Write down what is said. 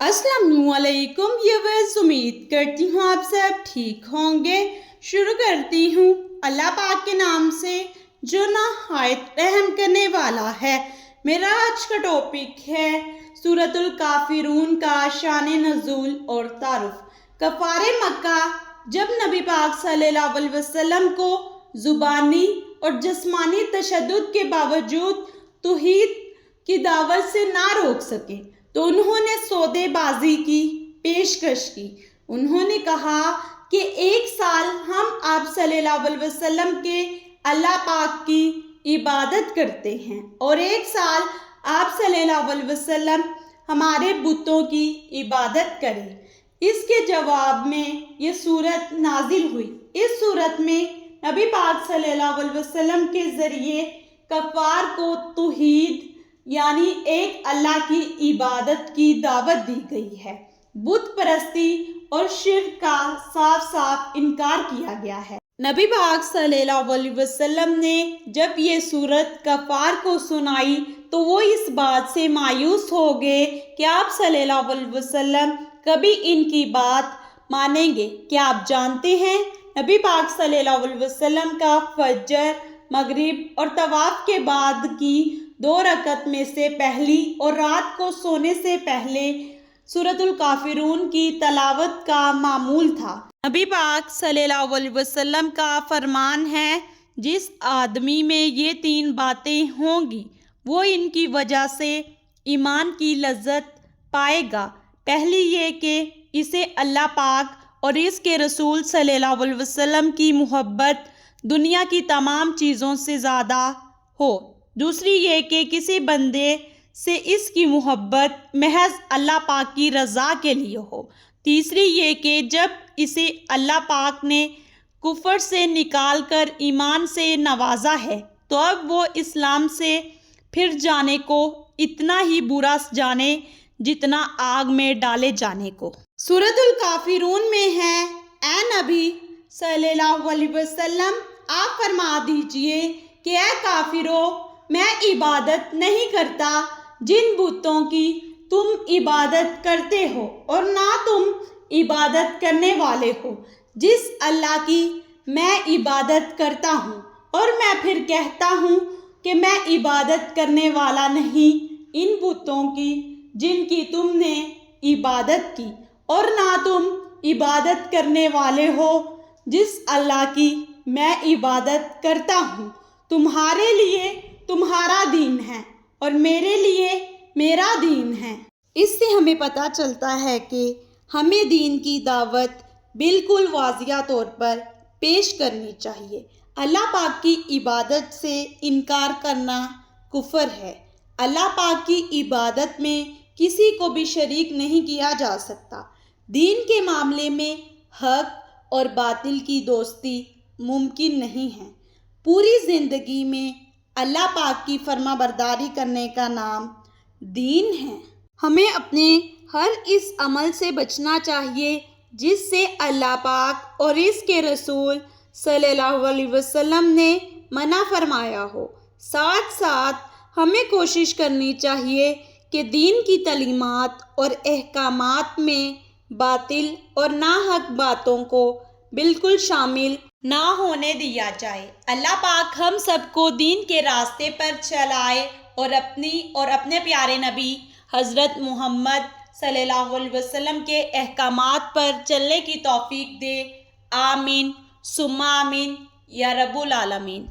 अस्सलाम वालेकुम व्यूअर्स, उम्मीद करती हूँ आप सब ठीक होंगे। शुरू करती हूँ अल्लाह पाक के नाम से जो नहायत रहम करने वाला है। मेरा आज का टॉपिक है सूरतुल काफिरून का शान नज़ूल और तारुफ। कफ़ारे मक्का जब नबी पाक सल्लल्लाहु अलैहि वसल्लम को ज़ुबानी और जिस्मानी तशद्दुद के बावजूद तौहीद की दावत से ना रोक सके तो उन्होंने सौदेबाजी की पेशकश की। उन्होंने कहा कि एक साल हम आप सल्लल्लाहु अलैहि वसल्लम के अल्लाह पाक की इबादत करते हैं और एक साल आप सल्लल्लाहु अलैहि वसल्लम हमारे बुतों की इबादत करें। इसके जवाब में ये सूरत नाजिल हुई। इस सूरत में नबी पाक सल्लल्लाहु अलैहि वसल्लम के ज़रिए कफ़ार को तौहीद यानी एक अल्लाह की इबादत की दावत दी गई है। बुत परस्ती और शिर्क का साफ साफ इनकार किया गया है। नबी पाक सल्लल्लाहु अलैहि वसल्लम ने जब ये सूरत कफ़ार को सुनाई तो वो इस बात से मायूस हो गए कि आप सल्लल्लाहु अलैहि वसल्लम कभी इनकी बात मानेंगे। क्या आप जानते हैं नबी पाक सल्लल्लाहु अलैहि वसल्लम का फजर, मगरिब और तवाफ के बाद की 2 रकत में से पहली और रात को सोने से पहले सूरतुल काफिरून की तलावत का मामूल था। नबी पाक सल्लल्लाहु अलैहि वसल्लम का फरमान है, जिस आदमी में ये 3 बातें होंगी वो इनकी वजह से ईमान की लज्जत पाएगा। पहली ये कि इसे अल्लाह पाक और इसके रसूल सल्लल्लाहु अलैहि वसल्लम की मोहब्बत दुनिया की तमाम चीज़ों से ज़्यादा हो। दूसरी ये कि किसी बंदे से इसकी मोहब्बत महज अल्लाह पाक की रज़ा के लिए हो। तीसरी ये कि जब इसे अल्लाह पाक ने कुफर से निकाल कर ईमान से नवाजा है तो अब वो इस्लाम से फिर जाने को इतना ही बुरा जाने जितना आग में डाले जाने को। सूरतुल काफिरून में है, ऐ नबी सल्लल्लाहु अलैहि वसल्लम आप फरमा दीजिए कि ऐ काफिरों, मैं इबादत नहीं करता जिन बुतों की तुम इबादत करते हो और ना तुम इबादत करने वाले हो जिस अल्लाह की मैं इबादत करता हूँ। और मैं फिर कहता हूँ कि मैं इबादत करने वाला नहीं इन बुतों की जिनकी तुमने इबादत की और ना तुम इबादत करने वाले हो जिस अल्लाह की मैं इबादत करता हूँ। तुम्हारे लिए तुम्हारा दीन है और मेरे लिए मेरा दीन है। इससे हमें पता चलता है कि हमें दीन की दावत बिल्कुल वाज़िया तौर पर पेश करनी चाहिए। अल्लाह पाक की इबादत से इनकार करना कुफर है। अल्लाह पाक की इबादत में किसी को भी शरीक नहीं किया जा सकता। दीन के मामले में हक और बातिल की दोस्ती मुमकिन नहीं है। पूरी ज़िंदगी में अल्लाह पाक की फरमाबरदारी करने का नाम दीन है। हमें अपने हर इस अमल से बचना चाहिए जिससे अल्लाह पाक और इसके रसूल सल्लल्लाहु अलैहि वसल्लम ने मना फरमाया हो। साथ साथ हमें कोशिश करनी चाहिए कि दीन की तलीमात और अहकामात में बातिल और नाहक बातों को बिल्कुल शामिल ना होने दिया जाए। अल्लाह पाक हम सबको दीन के रास्ते पर चलाए और अपने प्यारे नबी हज़रत मोहम्मद सल्लल्लाहु अलैहि वसल्लम के अहकामात पर चलने की तौफीक दे। आमीन सुम्मा आमीन या रब्बुल आलमीन।